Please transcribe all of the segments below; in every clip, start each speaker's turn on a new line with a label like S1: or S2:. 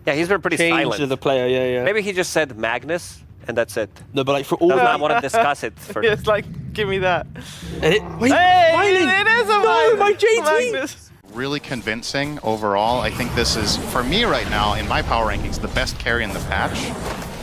S1: Yeah, he's been pretty
S2: change
S1: silent.
S2: of the player. Yeah.
S1: Maybe he just said Magnus, and that's it.
S2: No, but like for all
S1: Does
S2: that,
S1: not want to discuss it. For
S3: It's like, give me that.
S2: and wait,
S3: Hey,
S2: Miley!
S3: it is a
S2: No,
S3: Magnus.
S2: my JT!
S3: Magnus.
S4: Really convincing overall. I think this is, for me right now, in my power rankings, the best carry in the patch.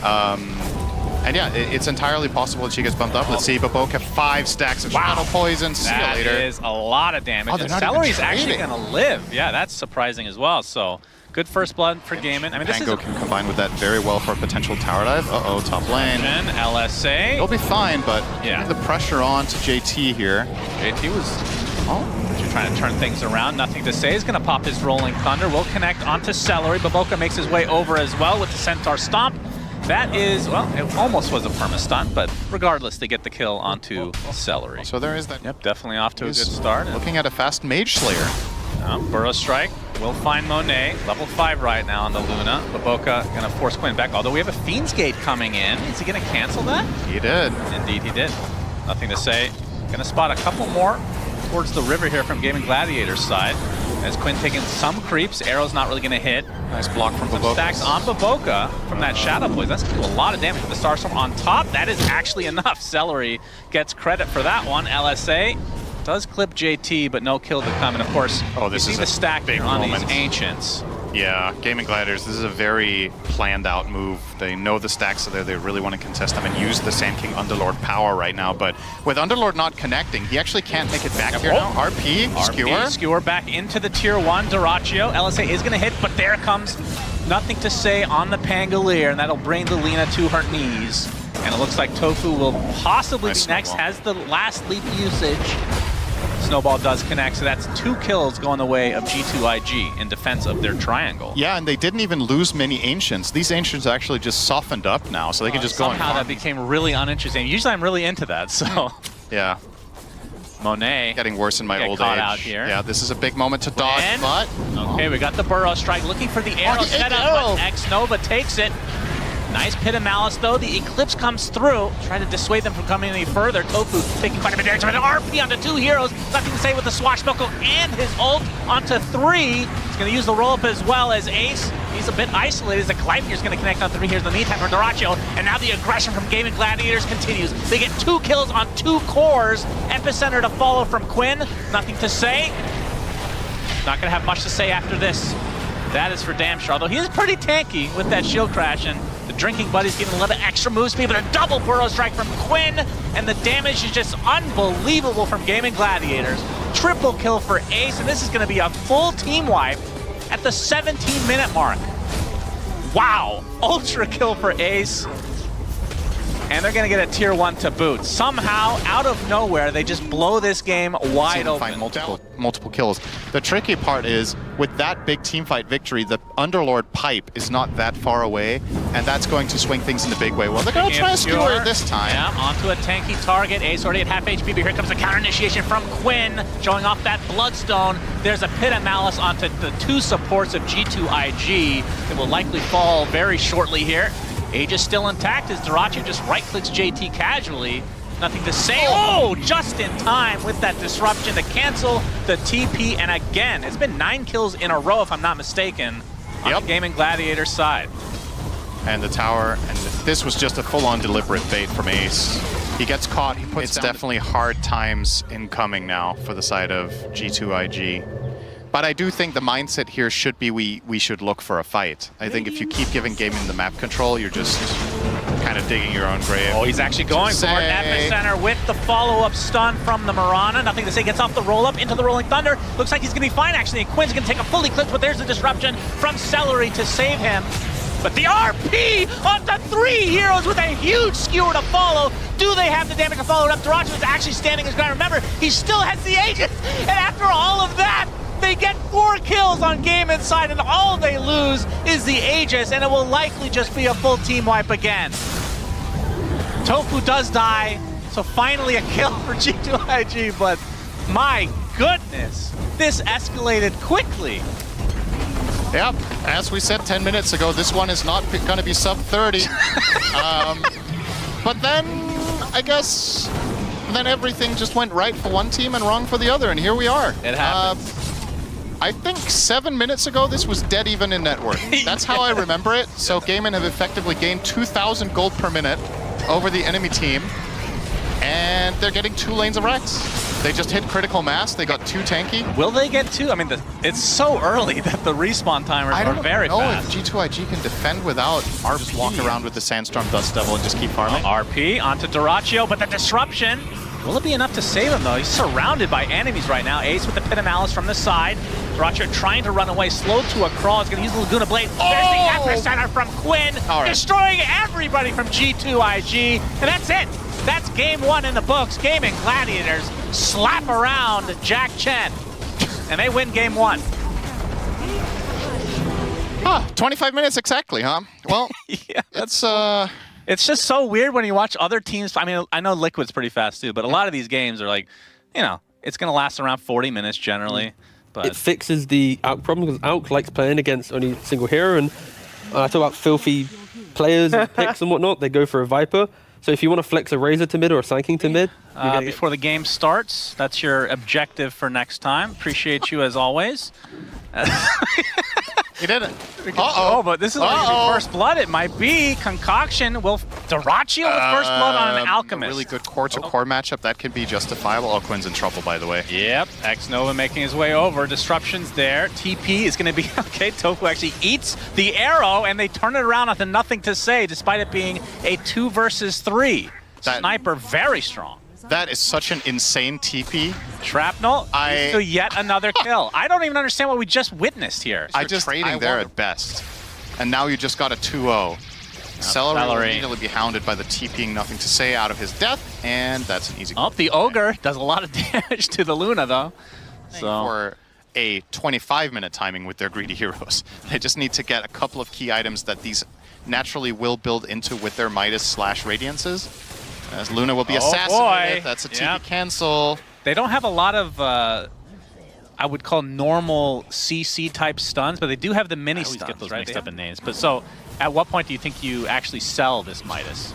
S4: And yeah, it's entirely possible that she gets bumped up. Let's see, Baboka 5 stacks of Shadow Poison. See you later.
S5: That is a lot of damage.
S4: Oh, they're
S5: and
S4: not even
S5: Celery's actually
S4: trading.
S5: going to live. Yeah, that's surprising as well. So good first blood for GAIMIN. I mean, this is
S4: Pango can combine with that very well for a potential tower dive. Uh-oh, top lane.
S5: LSA.
S4: It'll be fine, but
S5: Yeah.
S4: the pressure on to JT here.
S5: JT was trying to turn things around. Nothing to say. He's going to pop his Rolling Thunder. Will connect onto Celery. Baboka makes his way over as well with the Centaur Stomp. That is, well, it almost was a perma-stun, but regardless, they get the kill onto Celery.
S4: So there is that.
S5: Yep, definitely off to a good
S4: He's
S5: start.
S4: Looking at a fast Mage Slayer.
S5: Burrow Strike will find Monet. Level 5 right now on the Luna. Baboka going to force Quinn back, although we have a Fiend's Gate coming in. Is he going to cancel that?
S4: He did.
S5: Indeed he did. Nothing to say. Going to spot a couple more towards the river here from GAIMIN Gladiators side. As Quinn taking some creeps, Arrow's not really going to hit.
S4: Nice block from
S5: Some
S4: Baboka.
S5: stacks on Baboka from that Shadow Poison. That's going to do a lot of damage with the Starstorm on top. That is actually enough. Celery gets credit for that one. LSA does clip JT, but no kill to come. And of course,
S4: this
S5: you
S4: is
S5: see
S4: a
S5: the stack
S4: big
S5: on
S4: moment.
S5: these Ancients.
S4: Yeah, GAIMIN Gladiators, this is a very planned out move. They know the stacks are there, they really want to contest them and use the Sand King Underlord power right now. But with Underlord not connecting, he actually can't make it back here now. RP, Skewer.
S5: Skewer back into the tier 1. Dyrachyo. LSA is going to hit, but there comes nothing to say on the Pangolier, and that'll bring the Lina to her knees. And it looks like Tofu will possibly
S4: Nice
S5: be next,
S4: snowball.
S5: has the last leap usage. Snowball does connect, so that's 2 kills going the way of G2IG in defense of their triangle.
S4: Yeah, and they didn't even lose many Ancients. These Ancients actually just softened up now, so they can just go and
S5: Somehow
S4: farm.
S5: that became really uninteresting. Usually I'm really into that, so...
S4: Yeah,
S5: Monet
S4: getting worse in my
S5: get
S4: old
S5: caught
S4: age.
S5: out here.
S4: Yeah, this is a big moment to dodge,
S5: And-
S4: but...
S5: Okay, we got the Burrow Strike looking for the arrow
S4: the
S5: set up,
S4: arrow.
S5: but X-Nova takes it. Nice Pit of Malice, though. The Eclipse comes through, trying to dissuade them from coming any further. Tofu taking quite a bit of damage, but an RP onto 2 heroes. Nothing to say with the Swashbuckle and his ult onto 3. He's going to use the roll-up as well as Ace. He's a bit isolated as the Gleipnir's going to connect on 3 here in the meantime for Dyrachyo. And now the aggression from GAIMIN Gladiators continues. They get 2 kills on 2 cores. Epicenter to follow from Quinn. Nothing to say. Not going to have much to say after this. That is for damn sure. Although he is pretty tanky with that shield crash, and the Drinking Buddy's getting a little bit extra move speed, but a double Burrow Strike from Quinn, and the damage is just unbelievable from GAIMIN Gladiators. Triple kill for Ace, and this is going to be a full team wipe at the 17-minute mark. Wow, ultra kill for Ace. And they're going to get a tier 1 to boot. Somehow, out of nowhere, they just blow this game wide open.
S4: Find multiple kills. The tricky part is, with that big teamfight victory, the Underlord pipe is not that far away, and that's going to swing things in a big way. Well, they're going to try to skewer this time.
S5: Yeah, onto a tanky target. Ace already at half HP, but here comes the counter initiation from Quinn, showing off that Bloodstone. There's a Pit of Malice onto the 2 supports of G2IG. It will likely fall very shortly here. Age is still intact as Dyrachyo just right-clicks JT casually. Nothing to say. Oh, just in time with that disruption to cancel the TP. And again, it's been 9 kills in a row, if I'm not mistaken, on the GAIMIN Gladiator side.
S4: And the tower, and this was just a full-on deliberate bait from Ace. He gets caught, he puts It's definitely hard times incoming now for the side of G2IG. But I do think the mindset here should be we should look for a fight. I think if you keep giving GAIMIN the map control, you're just kind of digging your own grave.
S5: Oh, he's actually going for it. Epicenter with the follow-up stun from the Mirana. Nothing to say, gets off the roll-up into the Rolling Thunder. Looks like he's going to be fine, actually. And Quinn's going to take a full eclipse, but there's the disruption from Celery to save him. But the RP onto 3 heroes with a huge skewer to follow. Do they have the damage to follow it up? Dyrachyo is actually standing his ground. Remember, he still has the Aegis. And after all of that, they get 4 kills on GAIMIN side, and all they lose is the Aegis, and it will likely just be a full team wipe again. Tofu does die, so finally a kill for G2IG, but my goodness, this escalated quickly.
S4: Yep, as we said 10 minutes ago, this one is not going to be sub 30. But then, I guess, then everything just went right for one team and wrong for the other, and here we are.
S5: It happens.
S4: I think 7 minutes ago, this was dead even in net worth. That's how I remember it. So GAIMIN have effectively gained 2,000 gold per minute over the enemy team. And they're getting 2 lanes of Rex. They just hit critical mass. They got 2 tanky.
S5: Will they get 2? I mean, it's so early that the respawn timers are very fast.
S4: I don't know if G2IG can defend without RP. Just walk around with the Sandstorm Dust Devil and just keep farming.
S5: RP onto Dyrachyo, but the disruption. Will it be enough to save him, though? He's surrounded by enemies right now. Ace with the Pit of Malice from the side. Dyrachyo trying to run away, slowed to a crawl. He's going to use the Laguna Blade. There's the epicenter from Quinn, destroying everybody from G2IG. And that's it. That's game 1 in the books. GAIMIN Gladiators slap around Jack Chen. And they win game 1.
S4: 25 minutes exactly, huh? Well,
S5: yeah,
S4: it's
S5: just so weird when you watch other teams. I mean, I know Liquid's pretty fast too, but a lot of these games are like, you know, it's going to last around 40 minutes generally. But
S2: it fixes the AUK problem because AUK likes playing against only a single hero, and I talk about filthy players and picks and whatnot. They go for a Viper. So if you want to flex a Razor to mid or a Psy King to mid,
S5: before the game starts, that's your objective for next time. Appreciate you as always.
S4: He did it.
S5: Oh, but this is like first blood. It might be Concoction. Will Dyrachyo with first blood on an Alchemist?
S4: A really good core-to-core matchup. That can be justifiable. Oh, Quinn's in trouble, by the way.
S5: Yep. X-Nova making his way over. Disruption's there. TP is going to be okay. Tofu actually eats the arrow, and they turn it around onto nothing to say, despite it being a 2 versus 3. Sniper very strong.
S4: That is such an insane TP.
S5: Shrapnel to yet another kill. I don't even understand what we just witnessed here.
S4: I just trading there at best. And now you just got a 2-0. Celery will immediately be hounded by the TPing nothing to say out of his death, and that's an easy kill.
S5: Oh, the Ogre does a lot of damage to the Luna, though.
S4: So for a 25-minute timing with their greedy heroes. They just need to get a couple of key items that these naturally will build into with their Midas/Radiances. As Luna will be assassinated. That's a TP cancel.
S5: They don't have a lot of, I would call normal CC type stuns, but they do have the mini stuns. I always get those mixed up in names. But so, at what point do you think you actually sell this Midas?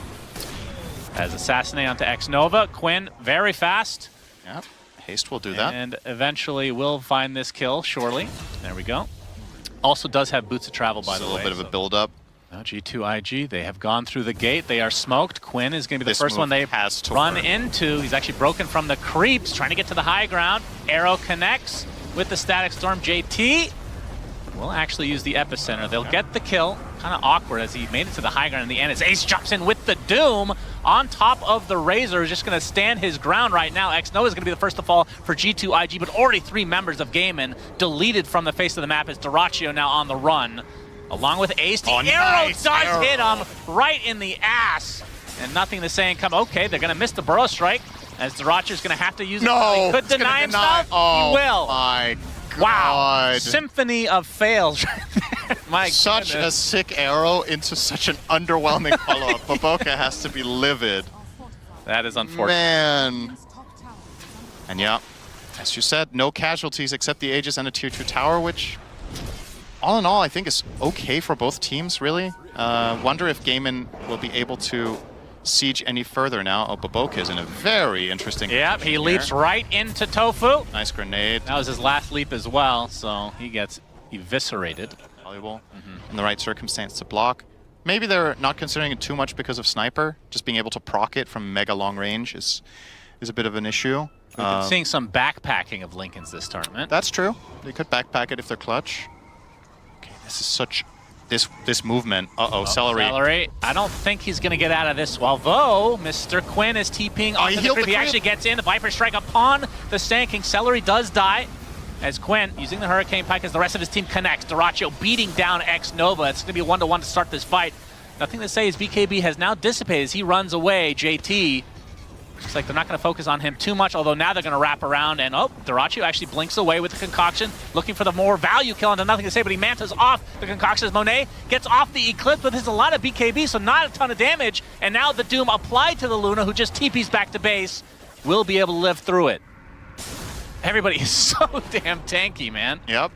S5: As assassinate onto X-Nova. Quinn, very fast.
S4: Yep. Haste will do that.
S5: And eventually will find this kill, surely. There we go. Also does have Boots of Travel, by the way.
S4: A little bit of a build-up.
S5: Now G2IG, they have gone through the gate. They are smoked. Quinn is going to be the first one they run into. He's actually broken from the creeps, trying to get to the high ground. Arrow connects with the Static Storm. JT will actually use the epicenter. They'll get the kill. Kind of awkward as he made it to the high ground in the end. As Ace jumps in with the Doom on top of the Razor. He's just going to stand his ground right now. X-Nova is going to be the first to fall for G2IG, but already 3 members of GAIMIN deleted from the face of the map as Dyrachyo now on the run. Along with Ace, the arrow does hit him right in the ass. And nothing to say and come. Okay, they're going to miss the Burrow Strike as Dyrachyo's going to have to use it. He could deny himself.
S4: Oh,
S5: he will.
S4: My God.
S5: Wow. Symphony of fails right there. My
S4: Such a sick arrow into such an underwhelming follow-up. Baboka has to be livid.
S5: That is unfortunate.
S4: Man. And yeah, as you said, no casualties except the Aegis and a tier 2 tower, which all in all, I think is okay for both teams, really. Wonder if GAIMIN will be able to siege any further now. Oh, Baboka is in a very interesting
S5: position he leaps right into Tofu.
S4: Nice grenade.
S5: That was his last leap as well, so he gets eviscerated.
S4: Valuable. In the right circumstance to block. Maybe they're not considering it too much because of Sniper. Just being able to proc it from mega long range is a bit of an issue.
S5: We've been seeing some backpacking of Lincolns this tournament.
S4: That's true. They could backpack it if they're clutch. This is such this movement. Celery.
S5: I don't think he's going to get out of this. Although Mr. Quinn is TPing on the creep. He actually gets in. The Viper Strike upon the Sand King. Celery does die as Quinn, using the Hurricane Pike as the rest of his team connects. Dyrachyo beating down X-Nova. It's going to be a 1-to-1 to start this fight. Nothing to say as BKB has now dissipated as he runs away. JT, looks like they're not going to focus on him too much, although now they're going to wrap around, and Dyrachyo actually blinks away with the Concoction, looking for the more value kill, and nothing to say, but he mantas off the Concoction as Monet gets off the Eclipse, but there's a lot of BKB, so not a ton of damage, and now the Doom applied to the Luna, who just TPs back to base, will be able to live through it. Everybody is so damn tanky, man.
S4: Yep.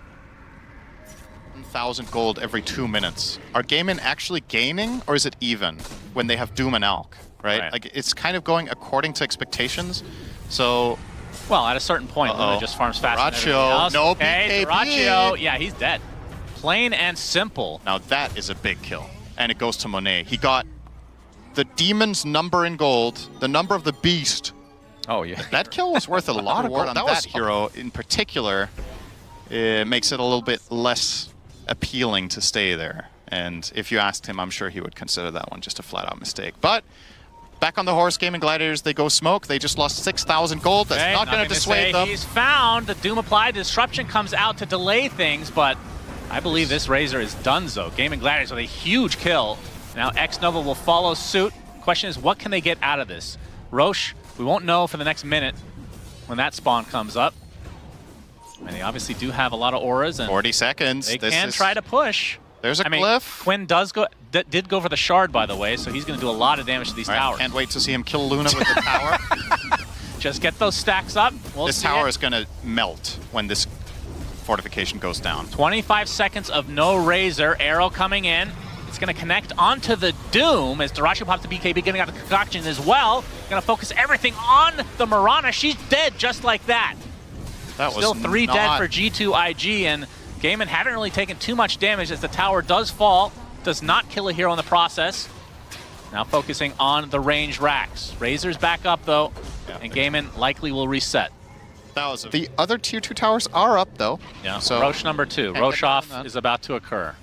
S4: 1,000 gold every 2 minutes. Are GAIMIN actually gaining, or is it even when they have Doom and AUK? Right? Like, it's kind of going according to expectations. So
S5: Well, at a certain point, Luna just farms faster than everybody
S4: Dyrachyo,
S5: else.
S4: no
S5: Okay,
S4: BKB.
S5: Dyrachyo, yeah, he's dead. Plain and simple.
S4: Now that is a big kill. And it goes to Monet. He got the demon's number in gold, the number of the beast.
S5: Oh, yeah.
S4: That kill was worth a lot of gold on that hero in particular. It makes it a little bit less appealing to stay there. And if you asked him, I'm sure he would consider that one just a flat-out mistake. But back on the horse, GAIMIN Gladiators, they go smoke. They just lost 6,000 gold. That's not going to dissuade them.
S5: He's found. The Doom applied. Disruption comes out to delay things, but I believe this Razor is donezo. GAIMIN Gladiators with a huge kill. Now X-Nova will follow suit. Question is, what can they get out of this? Roche, we won't know for the next minute when that spawn comes up. And they obviously do have a lot of auras. And
S4: 40 seconds.
S5: They can try to push.
S4: There's a glyph.
S5: Quinn did go for the shard, by the way, so he's going to do a lot of damage to these towers.
S4: Can't wait to see him kill Luna with the tower.
S5: Just get those stacks up.
S4: This tower is going to melt when this fortification goes down.
S5: 25 seconds of no Razor. Arrow coming in. It's going to connect onto the Doom as Dyrachyo pops the BKB, getting out the concoction as well. Going to focus everything on the Mirana. She's dead just like that.
S4: That was
S5: Still 3 dead for G2IG, and GAIMIN haven't really taken too much damage as the tower does fall. Does not kill a hero in the process. Now focusing on the range racks. Razor's back up though, and GAIMIN likely will reset.
S4: The other tier 2 towers are up though.
S5: Yeah,
S4: so
S5: Roche number 2. Roche off is about to occur.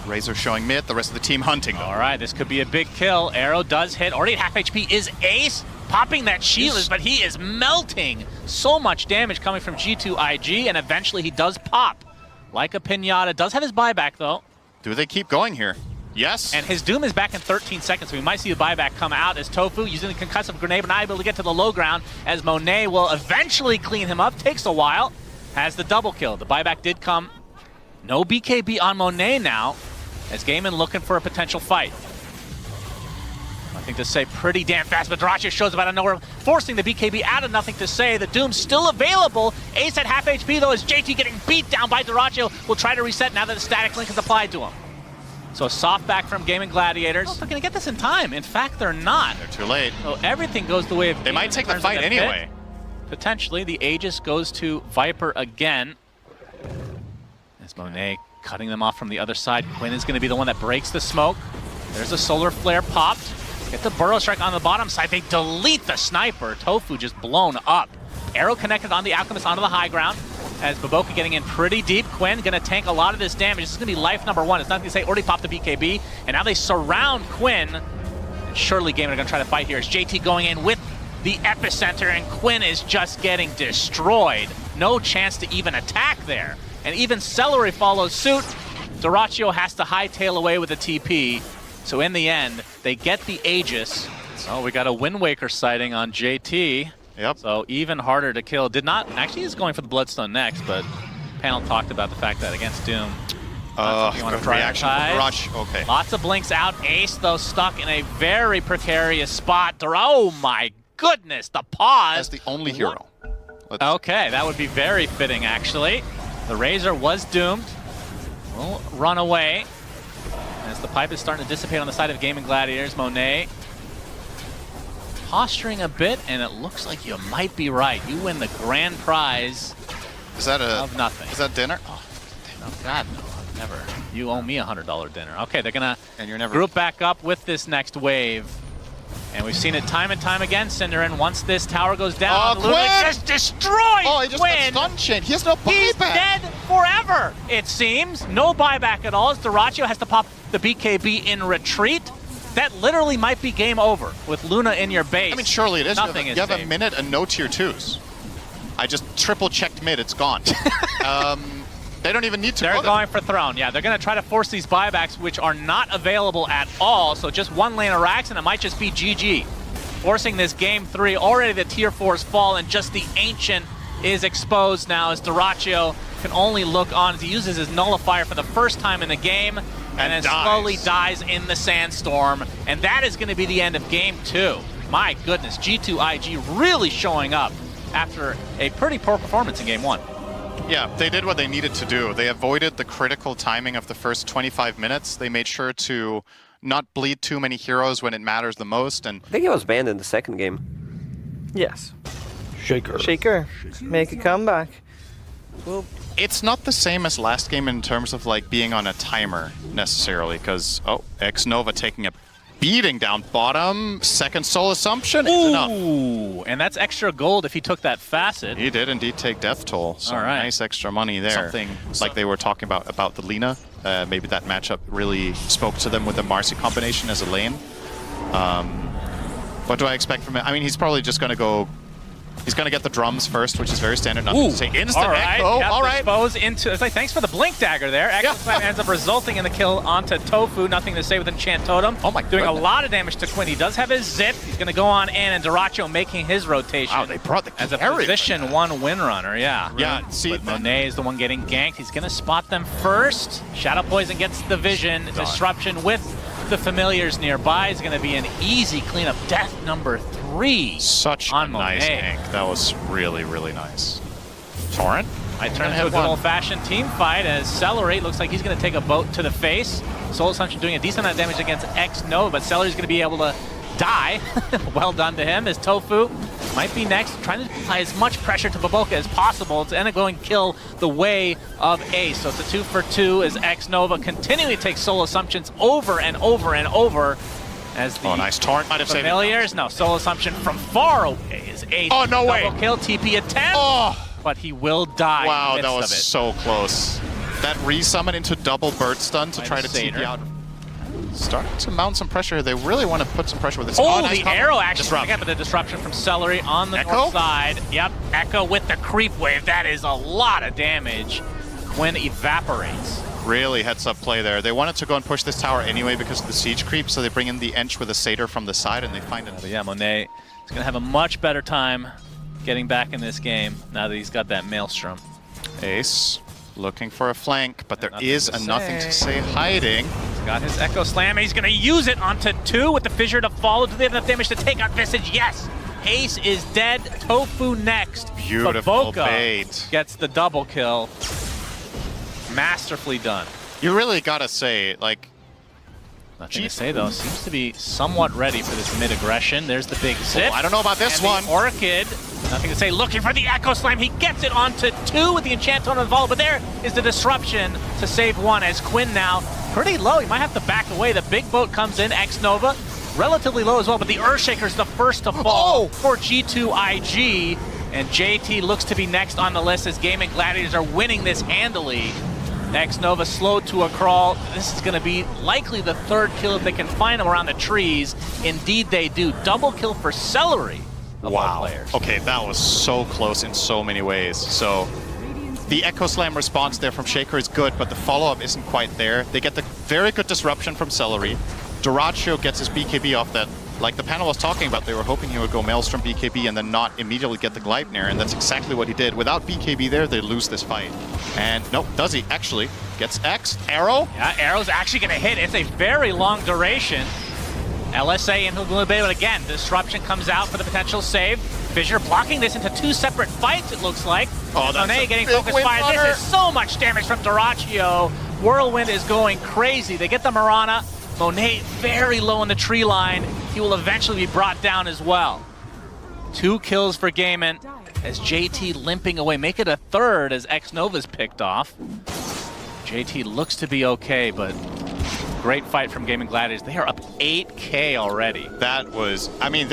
S4: Razor showing mid, the rest of the team hunting though.
S5: All right, this could be a big kill. Arrow does hit. Already at half HP is Ace. Popping that shield, but he is melting. So much damage coming from G2IG, and eventually he does pop. Like a pinata. Does have his buyback though.
S4: Do they keep going here? Yes.
S5: And his Doom is back in 13 seconds, so we might see the buyback come out as Tofu using the concussive grenade, but not able to get to the low ground as Monet will eventually clean him up. Takes a while. Has the double kill. The buyback did come. No BKB on Monet now, as GAIMIN looking for a potential fight. Nothing to say, pretty damn fast, but Dyrachyo shows up out of nowhere, forcing the BKB out of nothing to say. The Doom's still available. Ace at half HP though, as JT getting beat down by Dyrachyo. Will try to reset now that the static link is applied to him. So a soft back from GAIMIN Gladiators. Oh, they're gonna get this in time. In fact, they're not.
S4: They're too late.
S5: So everything goes the way of
S4: They might take the fight anyway.
S5: Potentially, the Aegis goes to Viper again. As Monet cutting them off from the other side. Quinn is gonna be the one that breaks the smoke. There's a solar flare popped. Get the burrow strike on the bottom side. They delete the sniper. Tofu just blown up. Arrow connected on the Alchemist onto the high ground. As Baboka getting in pretty deep. Quinn gonna tank a lot of this damage. This is gonna be life number 1. It's nothing to say. Already popped the BKB. And now they surround Quinn. And surely GAIMIN are gonna try to fight here. As JT going in with the epicenter. And Quinn is just getting destroyed. No chance to even attack there. And even Celery follows suit. Dyrachyo has to hightail away with a TP. So in the end, they get the Aegis. Oh, we got a Wind Waker sighting on JT.
S4: Yep.
S5: So even harder to kill. Did not, actually he's going for the Bloodstone next, but panel talked about the fact that against Doom, you want to
S4: reaction from
S5: prioritize.
S4: Rush. Okay.
S5: Lots of blinks out. Ace, though, stuck in a very precarious spot. Oh my goodness, the pause.
S4: As the only hero.
S5: Okay, that would be very fitting, actually. The Razor was doomed. Will run away. As the pipe is starting to dissipate on the side of GAIMIN Gladiators, Monet posturing a bit, and it looks like you might be right. You win the grand prize of nothing.
S4: Is that dinner?
S5: Oh God, no, never. You owe me $100 dinner. Okay, they're gonna
S4: And
S5: group back up with this next wave. And we've seen it time and time again, SyndereN. Once this tower goes down, Luna just destroys
S4: Oh, he just got stun chained. He has no buyback.
S5: He's dead forever, it seems. No buyback at all, as Dyrachyo has to pop the BKB in retreat. That literally might be game over with Luna in your base.
S4: I mean, surely it is.
S5: Nothing
S4: you have
S5: safe.
S4: a minute and no tier 2s. I just triple checked mid. It's gone. They don't even need to.
S5: They're going for Throne. Yeah, they're going to try to force these buybacks, which are not available at all. So just one lane of racks, and it might just be GG. Forcing this game 3. Already the tier 4s fall, and just the Ancient is exposed now as Dyrachyo can only look on as he uses his nullifier for the first time in the game, and then slowly dies in the sandstorm. And that is going to be the end of game 2. My goodness, G2IG really showing up after a pretty poor performance in game 1.
S4: Yeah, they did what they needed to do. They avoided the critical timing of the first 25 minutes. They made sure to not bleed too many heroes when it matters the most. And
S1: I think he was banned in the second game.
S2: Yes. Shaker.
S3: Shaker, make a comeback.
S4: Well, it's not the same as last game in terms of like being on a timer necessarily, because X-Nova taking a beating down bottom. Second soul assumption is enough.
S5: Ooh, and that's extra gold if he took that facet.
S4: He did indeed take death toll. So
S5: All right.
S4: nice extra money there.
S5: Something
S4: like they were talking about the Lina. Maybe that matchup really spoke to them with the Marcy combination as a lane. What do I expect from it? I mean, he's probably just going to go. He's going to get the drums first, which is very standard. Nothing to say. Instant
S5: all right.
S4: echo.
S5: Yep,
S4: All right.
S5: Expose into. It's like, thanks for the blink dagger there. Echo Slam ends up resulting in the kill onto Tofu. Nothing to say with Enchant Totem.
S4: Oh my
S5: Doing
S4: goodness.
S5: a lot of damage to Quinn. He does have his zip. He's going to go on in, and Duracho making his rotation.
S4: Wow, they brought the
S5: as a
S4: carry.
S5: position 1 win runner. Yeah.
S4: Yeah. See,
S5: But Monet is the one getting ganked. He's going to spot them first. Shadow Poison gets the vision. Disruption with the familiars nearby is going to be an easy cleanup. Death number 3.
S4: such
S5: on
S4: a nice
S5: Monet.
S4: gank. That was really, really nice. Torrent?
S5: I turn into a good old-fashioned team fight as Celery looks like he's going to take a boat to the face. Soul Assumption doing a decent amount of damage against X-Nova, but Celery's going to be able to die. Well done to him as Tofu might be next, trying to apply as much pressure to Baboka as possible to end up going kill the way of Ace. So it's a 2 for 2 as X-Nova continually takes Soul Assumptions over and over and over as the
S4: nice. Torrent might have saved it.
S5: familiars. No, Soul Assumption from far away is Ace.
S4: Oh, no way.
S5: Double kill, TP attempt.
S4: Oh!
S5: But he will die.
S4: Wow,
S5: in the
S4: that
S5: midst
S4: was
S5: of it.
S4: so close. That resummon into double bird stun to
S5: By
S4: try
S5: the
S4: to TP
S5: Satyr.
S4: out. Starting to mount some pressure. They really want to put some pressure with this.
S5: Oh,
S4: nice
S5: the
S4: combo.
S5: arrow action.
S4: Disrupt.
S5: Again, but the disruption from Celery on the
S4: Echo?
S5: north side. Yep, Echo with the creep wave. That is a lot of damage when evaporates.
S4: Really heads up play there. They wanted to go and push this tower anyway because of the siege creep, so they bring in the Ench with a Satyr from the side and they find it.
S5: But yeah, Monet is going to have a much better time getting back in this game now that he's got that Maelstrom.
S4: Ace looking for a flank, but there
S5: Nothing
S4: is
S5: to
S4: a nothing to
S5: say.
S4: say hiding.
S5: He's got his Echo Slam. He's going to use it onto 2 with the Fissure to follow. Do they have enough damage to take out Visage? Yes. Ace is dead. Tofu next.
S4: Beautiful
S5: Baboka
S4: bait.
S5: gets the double kill. Masterfully done.
S4: You really gotta say, like,
S5: Nothing to say though. Seems to be somewhat ready for this mid aggression. There's the big zip.
S4: I don't know about this
S5: and
S4: one.
S5: The Orchid. Nothing to say. Looking for the Echo Slam. He gets it onto 2 with the Enchant on the Vault. But there is the disruption to save 1 as Quinn now pretty low. He might have to back away. The big boat comes in. X-Nova relatively low as well. But the Earthshaker's the first to fall for G2IG. And JT looks to be next on the list as GAIMIN Gladiators are winning this handily. X-Nova slowed to a crawl. This is going to be likely the 3rd kill if they can find him around the trees. Indeed they do. Double kill for Celery of all players.
S4: Okay, that was so close in so many ways. So the Echo Slam response there from Shaker is good, but the follow-up isn't quite there. They get the very good disruption from Celery. Duracho gets his BKB off that. Like the panel was talking about, they were hoping he would go Maelstrom BKB and then not immediately get the Gleipnir, and that's exactly what he did. Without BKB there, they lose this fight. And nope, does he actually? Gets X, arrow.
S5: Yeah, arrow's actually going to hit. It's a very long duration. LSA and Hugulube, but again, disruption comes out for the potential save. Fissure blocking this into 2 separate fights, it looks like.
S4: Oh, that's
S5: Monet
S4: a
S5: getting
S4: big
S5: focus
S4: win
S5: fire.
S4: runner.
S5: This is so much damage from Duracho. Whirlwind is going crazy. They get the Marana. Monet very low in the tree line. He will eventually be brought down as well. 2 kills for GAIMIN as JT limping away. Make it a 3rd as X-Nova's picked off. JT looks to be okay, but great fight from GAIMIN Gladiators. They are up 8K already.
S4: That was, I mean,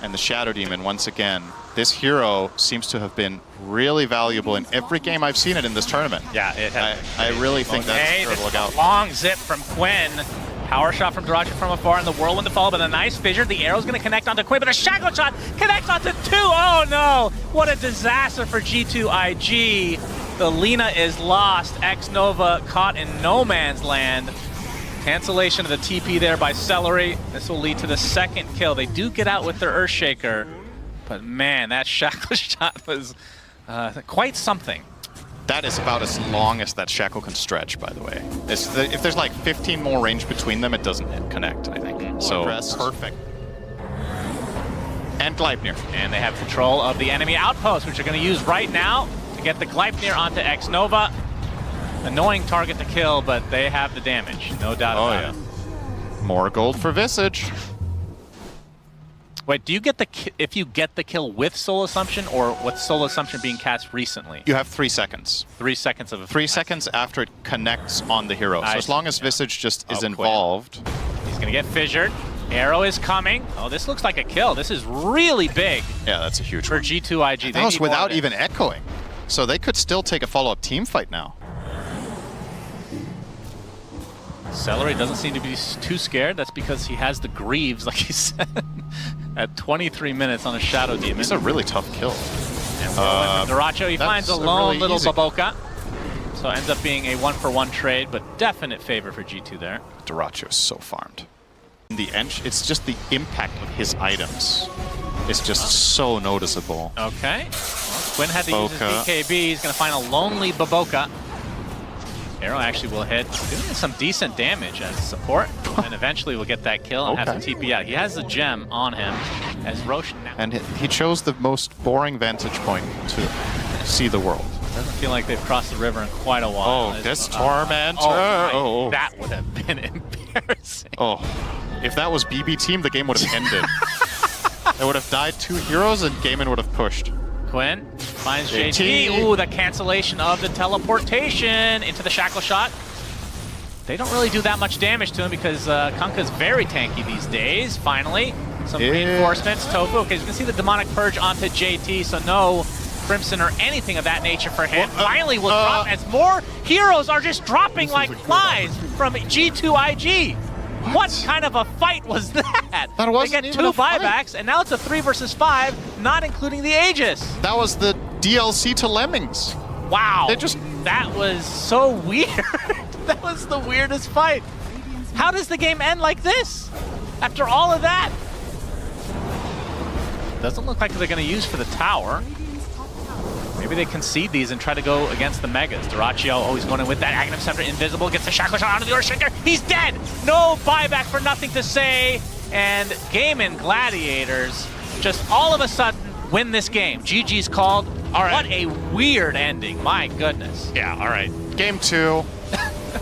S4: and the Shadow Demon once again. This hero seems to have been really valuable in every game I've seen it in this tournament.
S5: Yeah, it has.
S4: I really think that's
S5: Monet,
S4: a
S5: this
S4: look out.
S5: long zip from Quinn. Power shot from Duracho from afar, and the Whirlwind to follow, but a nice Fissure. The arrow's going to connect onto Quinn, but a Shackle shot connects onto 2. Oh no! What a disaster for G2IG. The Lina is lost. X-Nova caught in no man's land. Cancellation of the TP there by Celery. This will lead to the 2nd kill. They do get out with their Earthshaker, but man, that Shackle shot was quite something.
S4: That is about as long as that Shackle can stretch, by the way. If there's like 15 more range between them, it doesn't connect, I think. So, perfect. And Gleipnir.
S5: And they have control of the enemy outpost, which they're going to use right now to get the Gleipnir onto X-Nova. Annoying target to kill, but they have the damage, no doubt about it.
S4: More gold for Visage.
S5: Wait, do you get the if you get the kill with Soul Assumption or with Soul Assumption being cast recently?
S4: You have 3 seconds.
S5: 3 seconds of
S4: 3 seconds after it connects on the hero. So as long as Visage just is
S5: Quinn.
S4: involved.
S5: He's going to get fissured. Arrow is coming. Oh, this looks like a kill. This is really big
S4: Yeah, that's a huge
S5: for
S4: one.
S5: G2IG.
S4: That was without even echoing. So they could still take a follow-up team fight now.
S5: Celery doesn't seem to be too scared. That's because he has the Greaves, like he said, at 23 minutes on a Shadow Demon.
S4: It's a really tough kill.
S5: And Duracho, he finds a
S4: that's a
S5: lone
S4: really
S5: little
S4: easy-
S5: Baboka. So it ends up being a 1-for-1 trade, but definite favor for G2 there.
S4: Duracho is so farmed. In the end, it's just the impact of his items. It's just so noticeable.
S5: Okay. Well, Quinn had to use his
S4: Baboka.
S5: BKB. He's going to find a lonely Baboka. Arrow actually will hit, doing some decent damage as support, and eventually will get that kill and have to TP out. He has the gem on him as Roshan now.
S4: And he chose the most boring vantage point to see the world.
S5: Doesn't feel like they've crossed the river in quite a while.
S4: Oh, this Tormentor!
S5: Oh, that would have been embarrassing.
S4: Oh, if that was BB team, the game would have ended. It would have died 2 heroes and GAIMIN would have pushed.
S5: Quinn finds
S4: JT.
S5: JT. Ooh, the cancellation of the teleportation into the shackle shot. They don't really do that much damage to him because Kunkka's very tanky these days. Finally, some reinforcements. Tofu. Okay, you can see the demonic purge onto JT, so no Crimson or anything of that nature for him. Finally, will drop as more heroes are just dropping like flies from G2IG. What kind of a fight was that?
S4: That wasn't
S5: they get
S4: even
S5: 2
S4: a fight.
S5: buybacks, and now it's a 3 versus 5, not including the Aegis.
S4: That was the DLC to Lemmings.
S5: Wow.
S4: They just-
S5: That was so weird. That was the weirdest fight. How does the game end like this? After all of that? Doesn't look like they're going to use for the tower. Maybe they concede these and try to go against the Megas. Duracho always going in with that Aghanim Scepter invisible, gets the shackle shot onto the Earthshaker. He's dead! No buyback for nothing to say. And GAIMIN Gladiators just all of a sudden win this game. GG's called.
S4: All right.
S5: What a weird ending. My goodness.
S4: Yeah, all right. Game 2,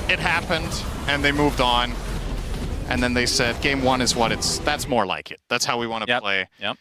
S4: it happened, and they moved on. And then they said, game 1 is what that's more like it. That's how we want to play.
S5: Yep.